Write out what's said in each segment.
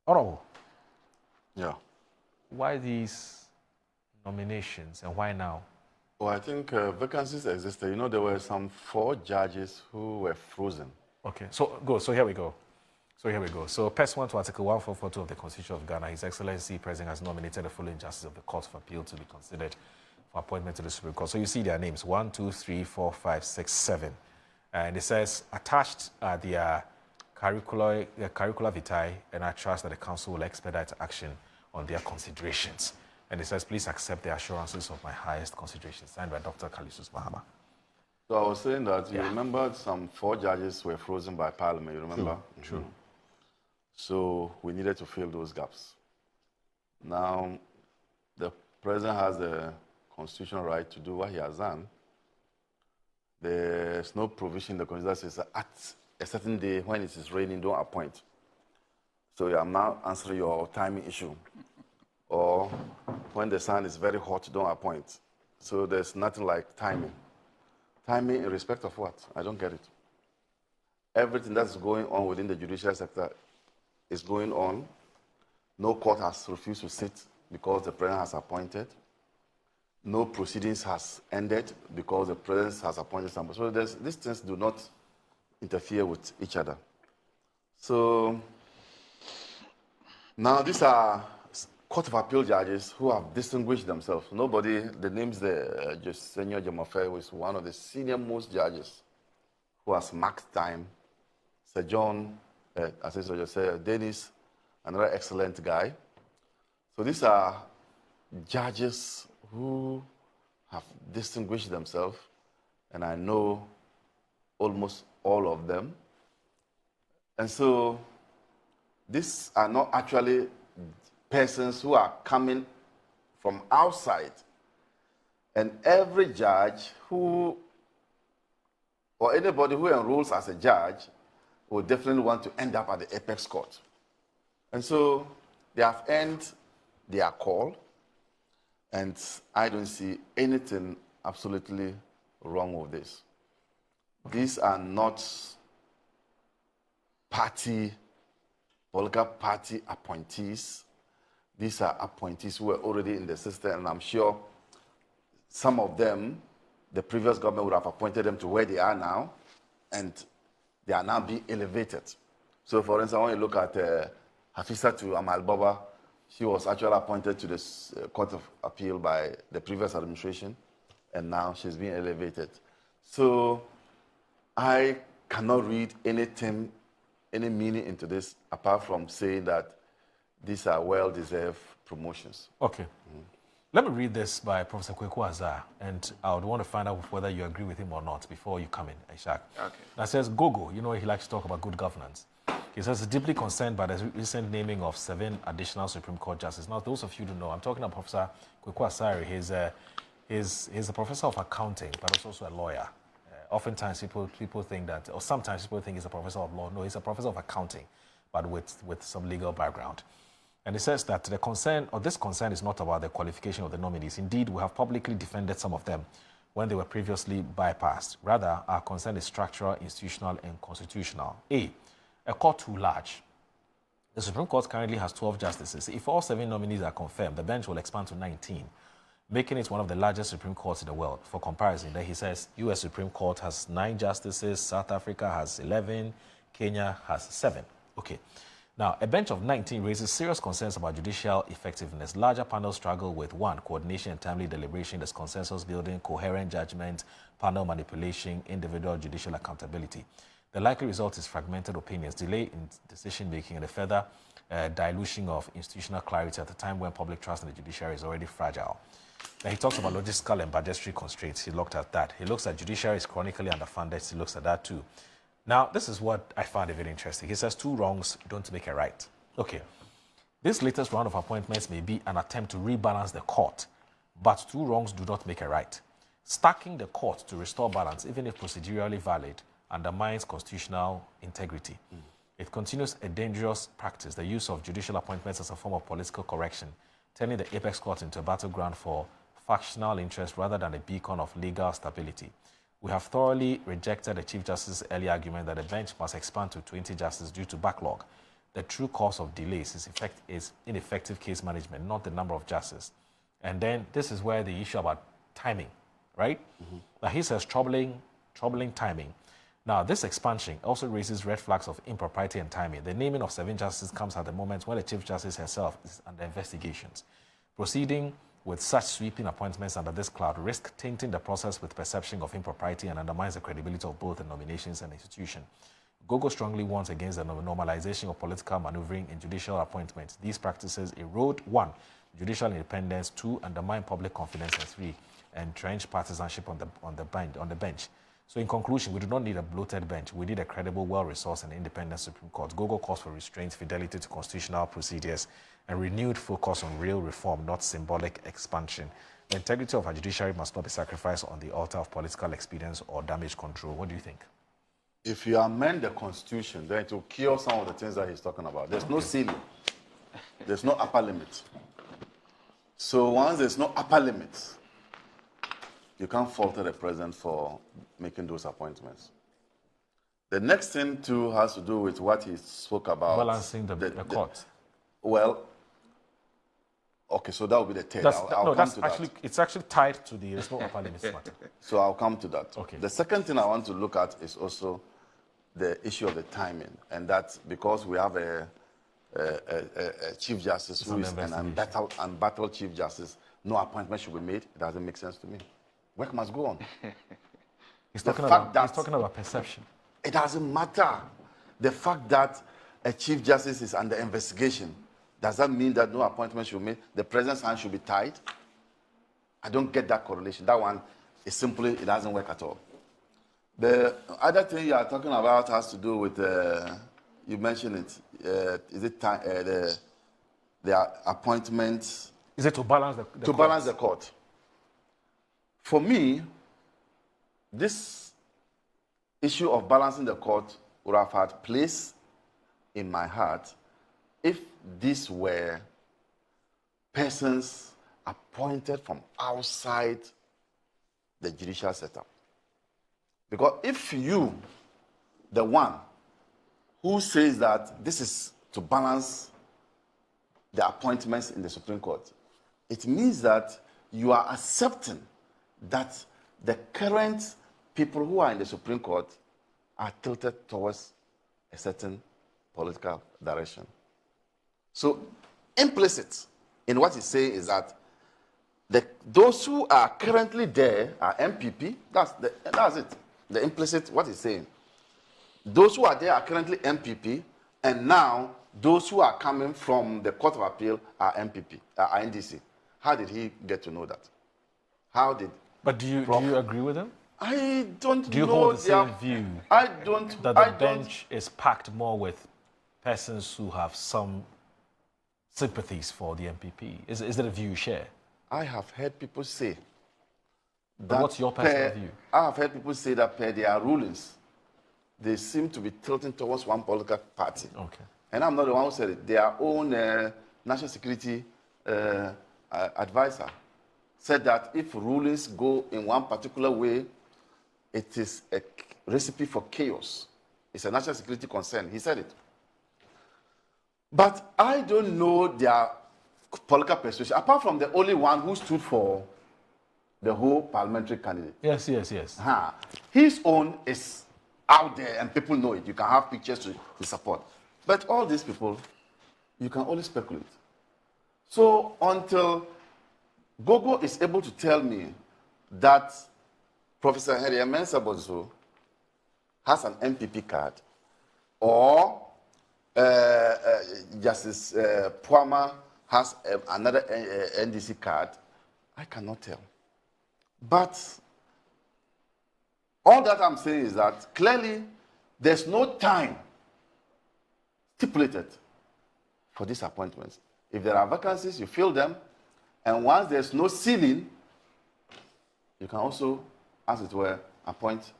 Honorable. Yeah. Why these nominations and why now? Well, I think vacancies existed. You know, there were some 4 judges who were frozen. Okay, so here we go. So pursuant to Article 1442 of the Constitution of Ghana, His Excellency President has nominated the following justices of the Court of Appeal to be considered for appointment to the Supreme Court. So you see their names, 1, 2, 3, 4, 5, 6, 7. And it says, attached are their curricula vitae, and I trust that the Council will expedite action on their considerations. And it says, please accept the assurances of my highest consideration, signed by Dr. Prez Mahama. So I was saying that you remember some 4 judges were frozen by Parliament, you remember? True. So we needed to fill those gaps. Now, the President has the constitutional right to do what he has done. There's no provision in the Constitution that says at a certain day when it is raining, don't appoint. So I'm now answering your timing issue. Or when the sun is very hot, don't appoint. So there's nothing like timing. Timing in respect of what? I don't get it. Everything that's going on within the judicial sector is going on. No court has refused to sit because the President has appointed. No proceedings has ended because the President has appointed somebody. So these things do not interfere with each other. So now these are Court of Appeal judges who have distinguished themselves. Nobody, the name's the Senor Jamofe, who is one of the senior most judges who has marked time. Sir John, as I just said, Dennis, another excellent guy. So these are judges who have distinguished themselves, and I know almost all of them. And so these are not actually persons who are coming from outside. And every judge who, or anybody who enrolls as a judge, will definitely want to end up at the apex court. And so they have earned their call, and I don't see anything absolutely wrong with this. These are not political party appointees. These are appointees who were already in the system, and I'm sure some of them, the previous government would have appointed them to where they are now, and they are now being elevated. So, for instance, when you look at Hafisa Amal Baba, she was actually appointed to the Court of Appeal by the previous administration, and now she's being elevated. So, I cannot read anything, any meaning into this, apart from saying that these are well-deserved promotions. Okay. Let me read this by Professor Kweku Azar, and I would want to find out whether you agree with him or not before you come in, Ishaq. Okay. That says, Gogo, you know he likes to talk about good governance. He says, deeply concerned by the recent naming of 7 additional Supreme Court justices. Now, those of you who don't know, I'm talking about Professor Kweku Azar. He's a professor of accounting, but he's also a lawyer. Oftentimes, people think that, or sometimes people think he's a professor of law. No, he's a professor of accounting, but with some legal background. And it says that the concern, or this concern, is not about the qualification of the nominees. Indeed, we have publicly defended some of them when they were previously bypassed. Rather, our concern is structural, institutional, and constitutional. A court too large. The Supreme Court currently has 12 justices. If all 7 nominees are confirmed, the bench will expand to 19, making it one of the largest Supreme Courts in the world. For comparison, then he says U.S. Supreme Court has 9 justices, South Africa has 11, Kenya has 7. Okay. Now, a bench of 19 raises serious concerns about judicial effectiveness. Larger panels struggle with 1, coordination and timely deliberation, there's consensus building, coherent judgment, panel manipulation, individual judicial accountability. The likely result is fragmented opinions, delay in decision-making, and a further dilution of institutional clarity at a time when public trust in the judiciary is already fragile. Now, he talks about logistical and budgetary constraints. He looked at that. He looks at judiciary is chronically underfunded. He looks at that too. Now, this is what I found very interesting. He says 2 wrongs don't make a right. Okay. This latest round of appointments may be an attempt to rebalance the court, but 2 wrongs do not make a right. Stacking the court to restore balance, even if procedurally valid, undermines constitutional integrity. It continues a dangerous practice, the use of judicial appointments as a form of political correction, turning the apex court into a battleground for factional interest rather than a beacon of legal stability. We have thoroughly rejected the Chief Justice's early argument that the bench must expand to 20 justices due to backlog. the true cause of delays is ineffective case management, not the number of justices. And then this is where the issue about timing, right? Now he says troubling timing. Now this expansion also raises red flags of impropriety and timing. The naming of 7 justices comes at the moment when the Chief Justice herself is under investigations. Proceeding with such sweeping appointments under this cloud risk tainting the process with perception of impropriety and undermines the credibility of both the nominations and the institution. Gogo strongly warns against the normalization of political maneuvering in judicial appointments. These practices erode 1, judicial independence, 2, undermine public confidence, and 3, entrench partisanship on the bench. So in conclusion, we do not need a bloated bench. We need a credible, well-resourced, and independent Supreme Court. Gogo calls for restraint, fidelity to constitutional procedures, and renewed focus on real reform, not symbolic expansion. The integrity of our judiciary must not be sacrificed on the altar of political expedience or damage control. What do you think? If you amend the Constitution, then it will cure some of the things that he's talking about. There's no ceiling. There's no upper limit. So once there's no upper limit, you can't falter the president for making those appointments. The next thing, too, has to do with what he spoke about. Balancing the court. Well, okay, so that will be the third. It's actually tied to the there's no upper limits matter. So I'll come to that. Okay. The second thing I want to look at is also the issue of the timing, and that's because we have a Chief Justice who is an embattled Chief Justice. No appointment should be made. It doesn't make sense to me. Work must go on. He's talking about perception. It doesn't matter. The fact that a Chief Justice is under investigation, does that mean that no appointment should be made? The president's hand should be tied? I don't get that correlation. That one is simply, it doesn't work at all. The other thing you are talking about has to do with, you mentioned it, is it time, the appointments? Is it to balance the court? To balance the court. For me, this issue of balancing the court would have had place in my heart if these were persons appointed from outside the judicial setup. Because if you, the one who says that this is to balance the appointments in the Supreme Court, it means that you are accepting that the current people who are in the Supreme Court are tilted towards a certain political direction. So implicit in what he's saying is that those who are currently there are MPP. That's it. The implicit, what he's saying. Those who are there are currently MPP, and now those who are coming from the Court of Appeal are MPP, are NDC. How did he get to know that? How did... But do you agree with him? I don't know. Do you hold the same view? I don't. That the bench is packed more with persons who have some sympathies for the MPP? Is that a view you share? I have heard people say that. But what's your personal view? I have heard people say that per their rulings, they seem to be tilting towards one political party. Okay. And I'm not the one who said it. Their own national security advisor said that if rulings go in one particular way, it is a recipe for chaos. It's a national security concern. He said it. But I don't know their political persuasion, apart from the only one who stood for the whole parliamentary candidate. Yes. His own is out there and people know it. You can have pictures to support. But all these people, you can only speculate. So until Gogo is able to tell me that Professor Henry Mensah-Bonsu has an MPP card, or Justice Puama has another NDC card, I cannot tell. But all that I'm saying is that clearly there's no time stipulated for these appointments. If there are vacancies, you fill them, and once there's no ceiling, you can also, as it were, appoint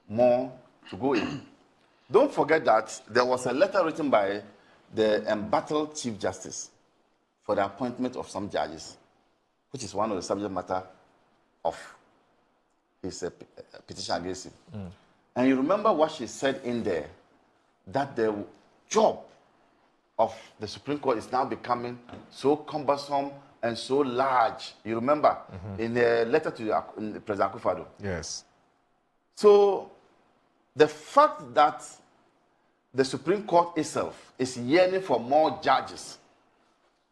more to go in. Don't forget that there was a letter written by the embattled Chief Justice for the appointment of some judges, which is one of the subject matter of his petition against him. And you remember what she said in there, that the job of the Supreme Court is now becoming so cumbersome and so large. You remember in a letter to President Akufo-Addo. Yes. So the fact that the Supreme Court itself is yearning for more judges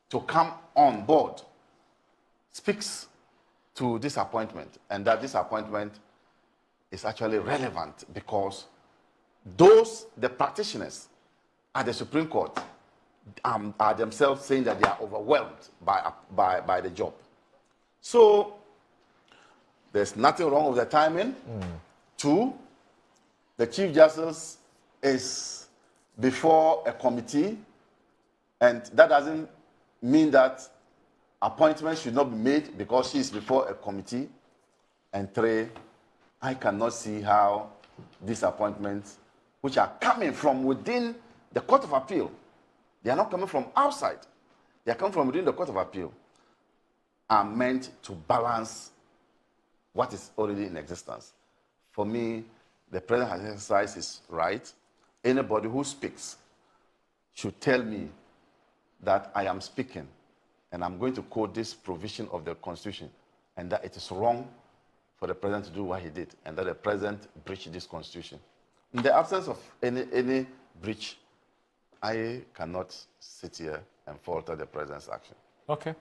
to come on board speaks to disappointment, and that disappointment is actually relevant because the practitioners at the Supreme Court are themselves saying that they are overwhelmed by the job. So there's nothing wrong with the timing. 2, the Chief Justice is before a committee, and that doesn't mean that appointments should not be made because she is before a committee. And 3, I cannot see how these appointments, which are coming from within the Court of Appeal, they are not coming from outside, they are coming from within the Court of Appeal, are meant to balance what is already in existence. For me, the President has exercised his right. Anybody who speaks should tell me that I am speaking and I'm going to quote this provision of the Constitution, and that it is wrong for the President to do what he did, and that the President breached this Constitution. In the absence of any breach, I cannot sit here and falter the President's action. Okay.